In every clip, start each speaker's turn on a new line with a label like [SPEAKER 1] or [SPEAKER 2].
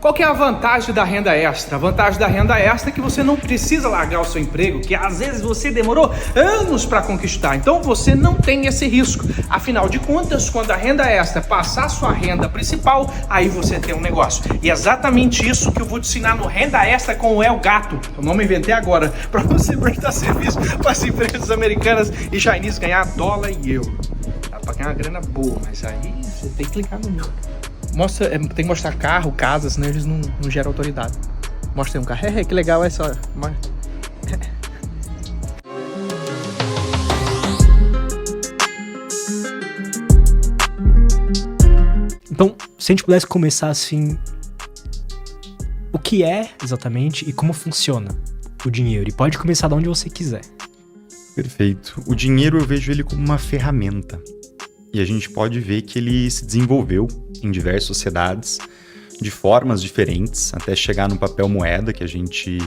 [SPEAKER 1] Qual que é a vantagem da renda extra? A vantagem da renda extra é que você não precisa largar o seu emprego, que às vezes você demorou anos para conquistar. Então você não tem esse risco. Afinal de contas, quando a renda extra passar a sua renda principal, aí você tem um negócio. E é exatamente isso que eu vou te ensinar no Renda Extra com o El Gato. Eu não me inventei agora, para você prestar serviço para as empresas americanas e chineses ganhar dólar e euro. Dá para ganhar uma grana boa, mas aí você tem que clicar no meu. Mostra, tem que mostrar carro, casa, senão eles não geram autoridade. Mostra aí um carro. Que legal essa.
[SPEAKER 2] Então, se a gente pudesse começar assim, o que é exatamente e como funciona o dinheiro? E pode começar de onde você quiser.
[SPEAKER 3] Perfeito. O dinheiro eu vejo ele como uma ferramenta. E a gente pode ver que ele se desenvolveu em diversas sociedades de formas diferentes, até chegar no papel moeda que a gente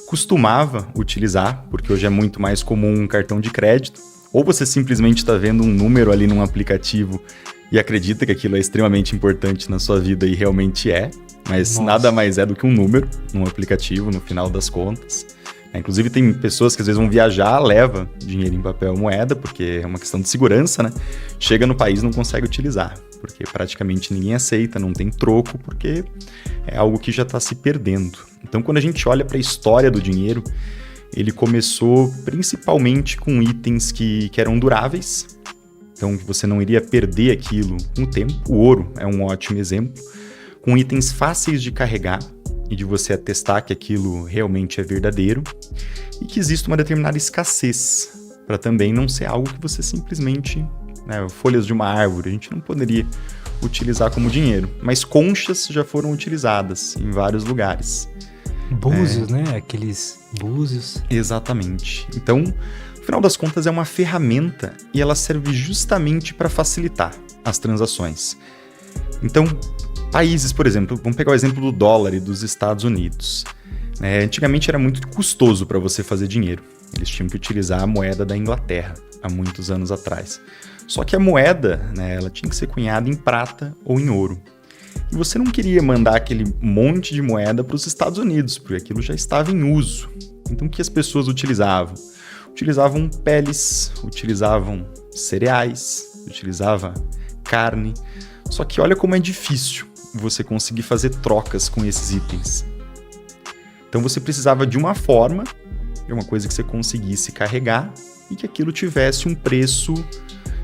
[SPEAKER 3] costumava utilizar, porque hoje é muito mais comum um cartão de crédito, ou você simplesmente está vendo um número ali num aplicativo e acredita que aquilo é extremamente importante na sua vida e realmente é, mas nada mais é do que um número num aplicativo, no final das contas. Inclusive tem pessoas que às vezes vão viajar, leva dinheiro em papel moeda, porque é uma questão de segurança, né? Chega no país e não consegue utilizar, porque praticamente ninguém aceita, não tem troco, porque é algo que já está se perdendo. Então quando a gente olha para a história do dinheiro, ele começou principalmente com itens que eram duráveis, então que você não iria perder aquilo com o tempo. O ouro é um ótimo exemplo, com itens fáceis de carregar, e de você atestar que aquilo realmente é verdadeiro, e que existe uma determinada escassez, para também não ser algo que você simplesmente, folhas de uma árvore, a gente não poderia utilizar como dinheiro, mas conchas já foram utilizadas em vários lugares.
[SPEAKER 2] Búzios, né? Aqueles búzios.
[SPEAKER 3] Exatamente. Então, no final das contas, é uma ferramenta e ela serve justamente para facilitar as transações. Então, países, por exemplo, vamos pegar o exemplo do dólar e dos Estados Unidos. Antigamente era muito custoso para você fazer dinheiro. Eles tinham que utilizar a moeda da Inglaterra, há muitos anos atrás. Só que a moeda, ela tinha que ser cunhada em prata ou em ouro. E você não queria mandar aquele monte de moeda para os Estados Unidos, porque aquilo já estava em uso. Então o que as pessoas utilizavam? Utilizavam peles, utilizavam cereais, utilizavam carne. Só que olha como é difícil você conseguir fazer trocas com esses itens. Então você precisava de uma forma, uma coisa que você conseguisse carregar e que aquilo tivesse um preço,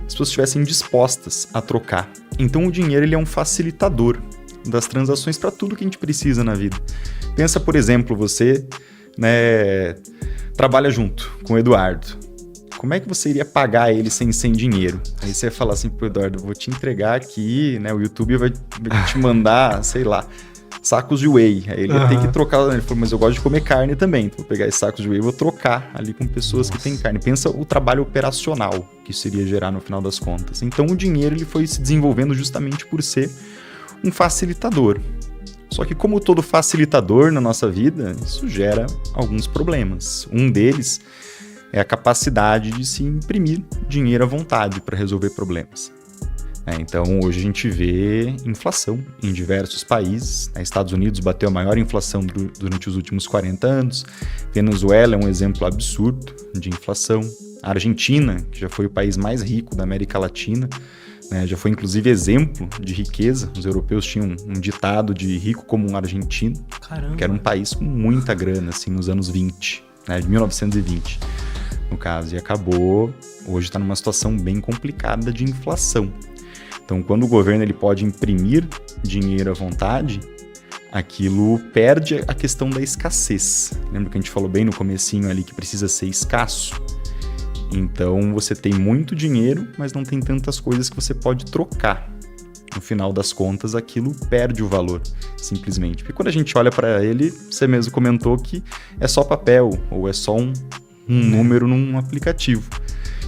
[SPEAKER 3] as pessoas estivessem dispostas a trocar. Então o dinheiro ele é um facilitador das transações para tudo que a gente precisa na vida. Pensa, por exemplo, você trabalha junto com o Eduardo. Como é que você iria pagar ele sem dinheiro? Aí você ia falar assim pro Eduardo, vou te entregar aqui, o YouTube vai te mandar, sei lá, sacos de whey. Aí ele ia ter que trocar, ele falou, mas eu gosto de comer carne também, então vou pegar esses sacos de whey e vou trocar ali com pessoas que têm carne. Pensa o trabalho operacional que isso iria gerar no final das contas. Então o dinheiro ele foi se desenvolvendo justamente por ser um facilitador. Só que como todo facilitador na nossa vida, isso gera alguns problemas. Um deles é a capacidade de se imprimir dinheiro à vontade para resolver problemas. Então, hoje a gente vê inflação em diversos países. Estados Unidos bateu a maior inflação durante os últimos 40 anos. Venezuela é um exemplo absurdo de inflação. A Argentina, que já foi o país mais rico da América Latina, já foi inclusive exemplo de riqueza. Os europeus tinham um ditado de rico como um argentino.
[SPEAKER 2] Caramba.
[SPEAKER 3] Que era um país com muita grana, assim, nos anos 20, de 1920. No caso, e acabou, hoje está numa situação bem complicada de inflação. Então, quando o governo ele pode imprimir dinheiro à vontade, aquilo perde a questão da escassez. Lembra que a gente falou bem no comecinho ali que precisa ser escasso? Então, você tem muito dinheiro, mas não tem tantas coisas que você pode trocar. No final das contas, aquilo perde o valor, simplesmente. Porque quando a gente olha para ele, você mesmo comentou que é só papel, ou é só um número num aplicativo.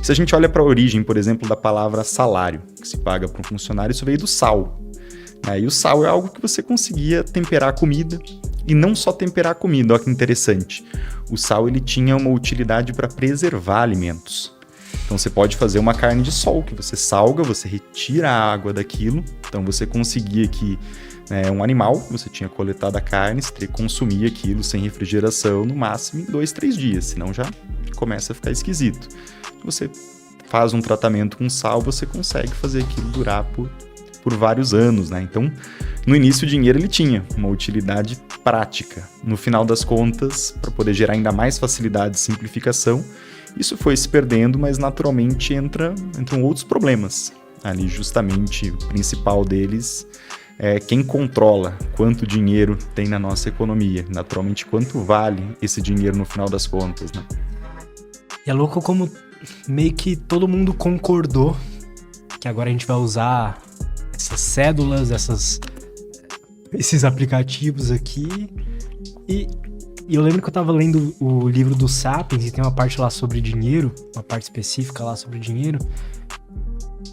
[SPEAKER 3] Se a gente olha para a origem, por exemplo, da palavra salário, que se paga para um funcionário, isso veio do sal. E o sal é algo que você conseguia temperar a comida, e não só temperar a comida, olha que interessante. O sal ele tinha uma utilidade para preservar alimentos. Então você pode fazer uma carne de sol, que você salga, você retira a água daquilo, então você conseguia que Um animal, você tinha coletado a carne, você teria que consumir aquilo sem refrigeração no máximo em 2, 3 dias, senão já começa a ficar esquisito. Se você faz um tratamento com sal, você consegue fazer aquilo durar por vários anos, né? Então, no início o dinheiro ele tinha uma utilidade prática. No final das contas, para poder gerar ainda mais facilidade e simplificação, isso foi se perdendo, mas naturalmente entram outros problemas. Ali justamente o principal deles é quem controla quanto dinheiro tem na nossa economia. Naturalmente, quanto vale esse dinheiro no final das contas, né?
[SPEAKER 2] E é louco como meio que todo mundo concordou que agora a gente vai usar essas cédulas, esses aplicativos aqui. E eu lembro que eu tava lendo o livro do Sapiens e tem uma parte lá sobre dinheiro, uma parte específica lá sobre dinheiro.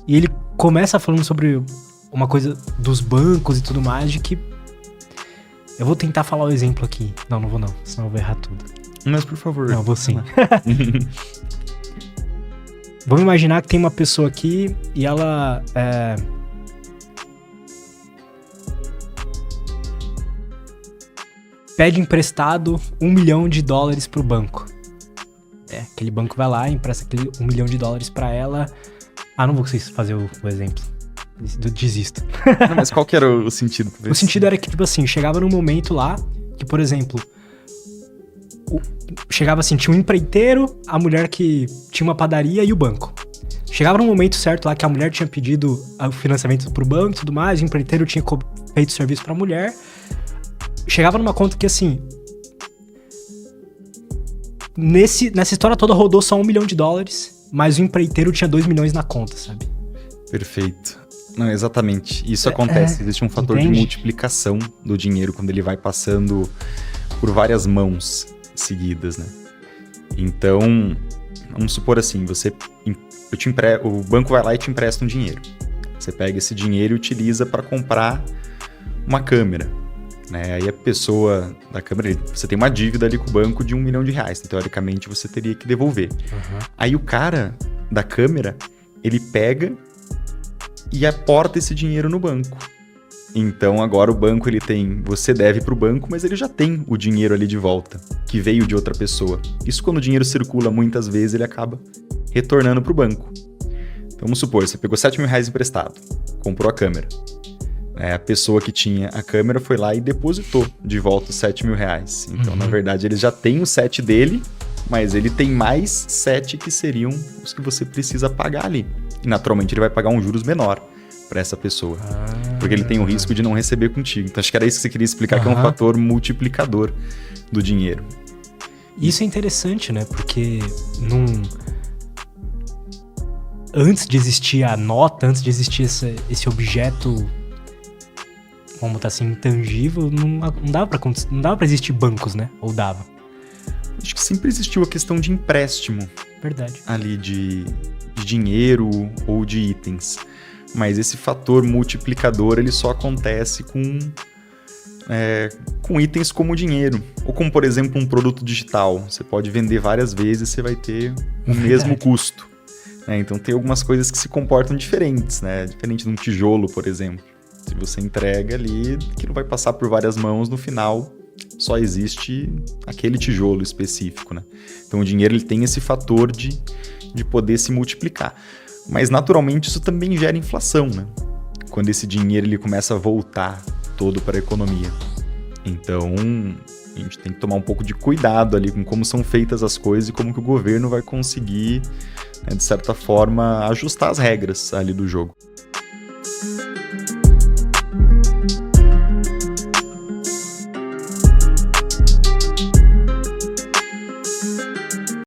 [SPEAKER 2] E ele começa falando sobre uma coisa dos bancos e tudo mais, de que... Eu vou tentar falar o exemplo aqui. Não vou não, senão eu vou errar tudo.
[SPEAKER 3] Mas por favor.
[SPEAKER 2] Não, vou sim. Vamos imaginar que tem uma pessoa aqui e ela... pede emprestado $1 milhão pro banco. Aquele banco vai lá e empresta aquele $1 milhão pra ela. Não vou conseguir fazer o exemplo. Desisto.
[SPEAKER 3] Não, mas qual que era o sentido?
[SPEAKER 2] O sentido era que, tipo assim, chegava num momento lá que, por exemplo, chegava assim, tinha um empreiteiro, a mulher que tinha uma padaria e o banco. Chegava num momento certo lá que a mulher tinha pedido o financiamento pro banco e tudo mais, o empreiteiro tinha feito serviço pra mulher. Chegava numa conta que, assim, nessa história toda rodou só $1 milhão, mas o empreiteiro tinha 2 milhões na conta, sabe?
[SPEAKER 3] Perfeito. Não, exatamente. Isso acontece. Existe um fator de multiplicação do dinheiro quando ele vai passando por várias mãos seguidas, né? Então, vamos supor assim, o banco vai lá e te empresta um dinheiro. Você pega esse dinheiro e utiliza para comprar uma câmera, né? Aí a pessoa da câmera, você tem uma dívida ali com o banco de $1 milhão, então, teoricamente você teria que devolver. Uhum. Aí o cara da câmera, ele pega e aporta esse dinheiro no banco. Então agora o banco, você deve pro banco, mas ele já tem o dinheiro ali de volta, que veio de outra pessoa. Isso quando o dinheiro circula muitas vezes, ele acaba retornando pro banco. Então vamos supor, você pegou R$7 mil emprestado, comprou a câmera. A pessoa que tinha a câmera foi lá e depositou de volta os R$7 mil. Então, na verdade, ele já tem o 7 dele, mas ele tem mais 7 que seriam os que você precisa pagar ali. E, naturalmente, ele vai pagar um juros menor para essa pessoa, porque ele tem o risco de não receber contigo. Então, acho que era isso que você queria explicar, que é um fator multiplicador do dinheiro.
[SPEAKER 2] Isso é interessante, né? Porque antes de existir a nota, antes de existir esse objeto, vamos botar assim, intangível, não dava pra existir bancos, né? Ou dava?
[SPEAKER 3] Acho que sempre existiu a questão de empréstimo.
[SPEAKER 2] Verdade.
[SPEAKER 3] Ali de dinheiro ou de itens. Mas esse fator multiplicador, ele só acontece com itens como dinheiro. Ou como, por exemplo, um produto digital. Você pode vender várias vezes e você vai ter o mesmo custo. Então tem algumas coisas que se comportam diferentes, né? Diferente de um tijolo, por exemplo. Se você entrega ali, que não vai passar por várias mãos, no final só existe aquele tijolo específico, né? Então o dinheiro, ele tem esse fator de poder se multiplicar. Mas naturalmente isso também gera inflação, né? Quando esse dinheiro ele começa a voltar todo para a economia. Então a gente tem que tomar um pouco de cuidado ali com como são feitas as coisas e como que o governo vai conseguir, de certa forma, ajustar as regras ali do jogo.